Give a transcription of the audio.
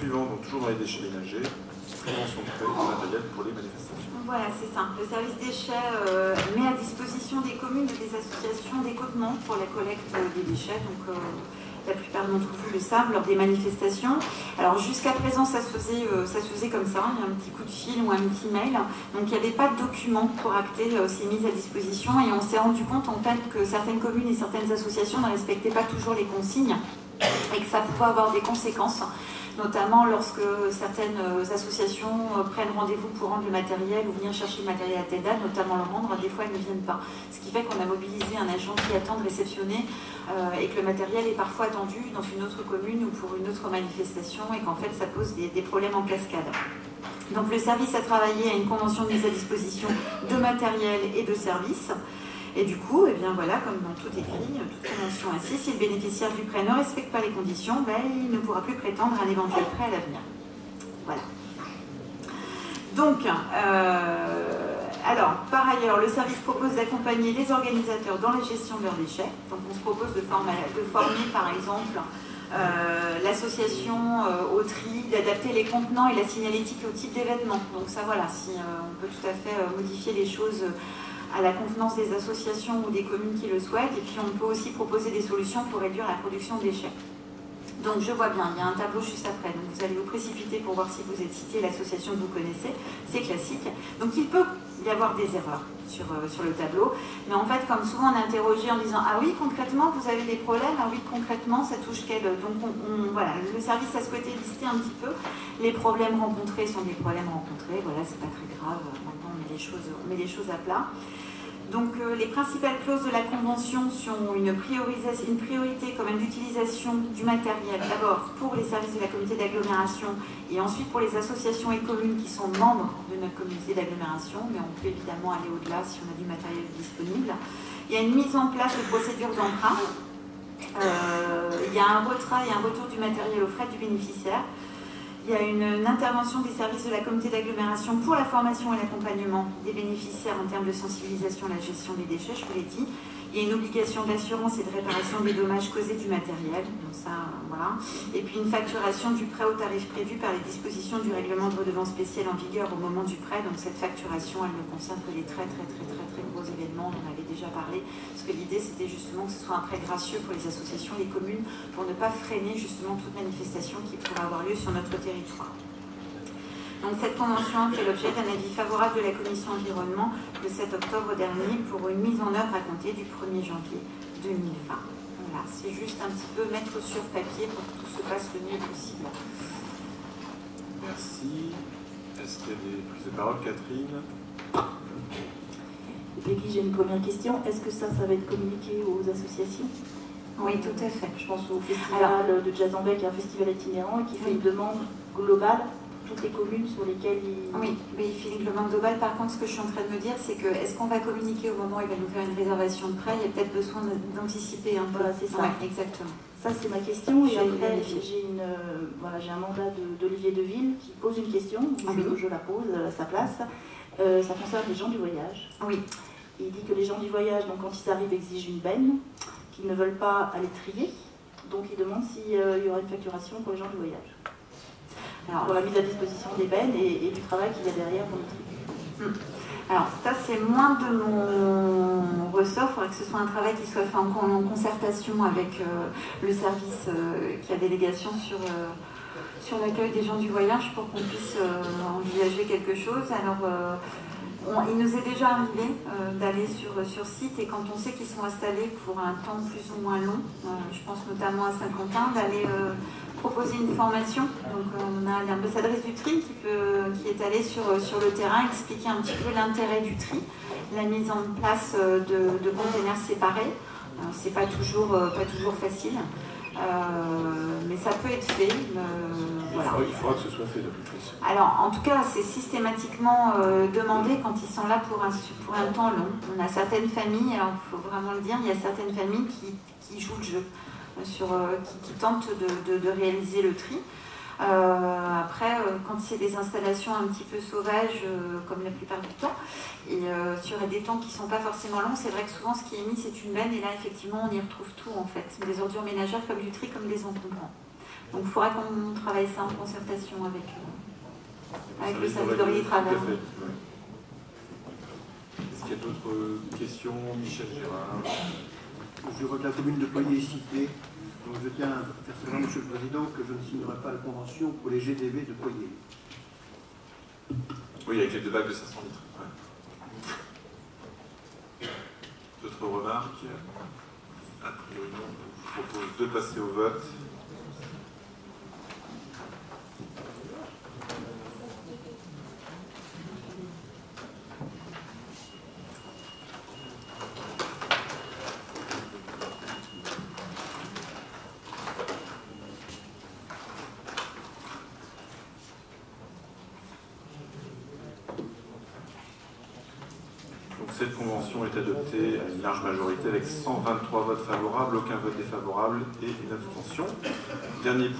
Suivant, donc toujours dans les déchets ménagers, prévention de frais de matériel pour les manifestations. Voilà, c'est simple. Le service déchets met à disposition des communes et des associations d'équipements pour la collecte des déchets. Donc, la plupart d'entre vous le savent, lors des manifestations. Alors jusqu'à présent, ça se faisait comme ça, il y a un petit coup de fil ou un petit mail. Donc il n'y avait pas de document pour acter ces mises à disposition et on s'est rendu compte en fait que certaines communes et certaines associations ne respectaient pas toujours les consignes et que ça pouvait avoir des conséquences, notamment lorsque certaines associations prennent rendez-vous pour rendre le matériel ou venir chercher le matériel à telle date, notamment le rendre, des fois elles ne viennent pas. Ce qui fait qu'on a mobilisé un agent qui attend de réceptionner et que le matériel est parfois attendu dans une autre commune ou pour une autre manifestation et qu'en fait ça pose des problèmes en cascade. Donc le service a travaillé à une convention de mise à disposition de matériel et de services. Et du coup, eh bien voilà, comme dans tout écrit, toute convention ainsi, si le bénéficiaire du prêt ne respecte pas les conditions, ben, il ne pourra plus prétendre à un éventuel prêt à l'avenir. Voilà. Donc, alors, par ailleurs, le service propose d'accompagner les organisateurs dans la gestion de leurs déchets. Donc, on se propose de former par exemple, l'association au tri, d'adapter les contenants et la signalétique au type d'événement. Donc ça, voilà, si on peut tout à fait modifier les choses à la convenance des associations ou des communes qui le souhaitent. Et puis, on peut aussi proposer des solutions pour réduire la production de déchets. Donc je vois bien, il y a un tableau juste après, donc vous allez vous précipiter pour voir si vous êtes cité l'association que vous connaissez, c'est classique. Donc il peut y avoir des erreurs sur le tableau, mais en fait comme souvent on est interrogé en disant « Ah oui, concrètement vous avez des problèmes, ah oui, concrètement ça touche quel ?» Donc voilà, le service a souhaité lister un petit peu les problèmes rencontrés sont des problèmes rencontrés, voilà, c'est pas très grave, maintenant on met les choses à plat. Donc les principales clauses de la Convention sont une priorité quand même d'utilisation du matériel, d'abord pour les services de la communauté d'agglomération et ensuite pour les associations et communes qui sont membres de notre communauté d'agglomération, mais on peut évidemment aller au-delà si on a du matériel disponible. Il y a une mise en place de procédures d'emprunt, il y a un retrait et un retour du matériel aux frais du bénéficiaire. Il y a une intervention des services de la communauté d'agglomération pour la formation et l'accompagnement des bénéficiaires en termes de sensibilisation à la gestion des déchets, je vous l'ai dit. Il y a une obligation d'assurance et de réparation des dommages causés du matériel, donc ça, voilà. Et puis une facturation du prêt au tarif prévu par les dispositions du règlement de redevance spéciale en vigueur au moment du prêt. Donc cette facturation, elle ne concerne que les très gros événements, on en avait déjà parlé, parce que l'idée c'était justement que ce soit un prêt gracieux pour les associations, les communes, pour ne pas freiner justement toute manifestation qui pourrait avoir lieu sur notre territoire. Donc cette convention fait l'objet d'un avis favorable de la Commission environnement le 7 octobre dernier pour une mise en œuvre à compter du 1er janvier 2020. Voilà, c'est juste un petit peu mettre sur papier pour que tout se passe le mieux possible. Merci. Est-ce qu'il y a des prises de parole, Catherine? Peggy, j'ai une première question. Est-ce que ça va être communiqué aux associations? Oui, tout à fait. Je pense au festival de Jazz en Bec, qui est un festival itinérant et qui fait une demande globale toutes les communes sur lesquelles il... Oui, mais il fait une demande globale. Par contre, ce que je suis en train de me dire, c'est que est-ce qu'on va communiquer au moment où il va nous faire une réservation de prêt? Il y a peut-être besoin d'anticiper un peu. Voilà, c'est ça. Ouais, exactement. Ça, c'est ma question. Et après, j'ai un mandat d'Olivier Deville qui pose une question. Je la pose à sa place. Ça concerne les gens du voyage. Oui. Il dit que les gens du voyage, donc, quand ils arrivent, exigent une benne, qu'ils ne veulent pas aller trier. Donc, il demande s'il y aura une facturation pour les gens du voyage. Alors, pour la mise à disposition des bennes et du travail qu'il y a derrière pour le tri. Alors ça c'est moins de mon ressort, il faudrait que ce soit un travail qui soit fait en concertation avec le service qui a délégation sur l'accueil des gens du voyage pour qu'on puisse envisager quelque chose. Alors il nous est déjà arrivé d'aller sur site et quand on sait qu'ils sont installés pour un temps plus ou moins long, je pense notamment à Saint-Quentin, d'aller proposer une formation. Donc on a l'ambassadrice du tri qui est allée sur le terrain expliquer un petit peu l'intérêt du tri, la mise en place de containers séparés. C'est pas toujours facile, mais ça peut être fait. Voilà. Il faudra que ce soit fait de toute façon. Alors en tout cas c'est systématiquement demandé quand ils sont là pour un temps long. On a certaines familles, alors il faut vraiment le dire, il y a certaines familles qui jouent le jeu. Qui tentent de réaliser le tri. Après, quand c'est des installations un petit peu sauvages, comme la plupart du temps, et sur des temps qui ne sont pas forcément longs, c'est vrai que souvent ce qui est mis, c'est une benne, et là, effectivement, on y retrouve tout, en fait. Des ordures ménagères comme du tri, comme des encombrants. Donc il faudra qu'on travaille ça en concertation avec le service d'Aurélie Travers. Tout à fait, oui. Est-ce qu'il y a d'autres questions? Michel Gérard. Je vois que la commune de Poitiers est citée. Donc je tiens à faire savoir, Monsieur le Président, que je ne signerai pas la convention pour les GDV de Poitiers. Oui, avec les 2 bacs de 500 litres. Ouais. D'autres remarques? A priori, non. Je vous propose de passer au vote. Cette convention est adoptée à une large majorité avec 123 votes favorables, aucun vote défavorable et une abstention. Dernier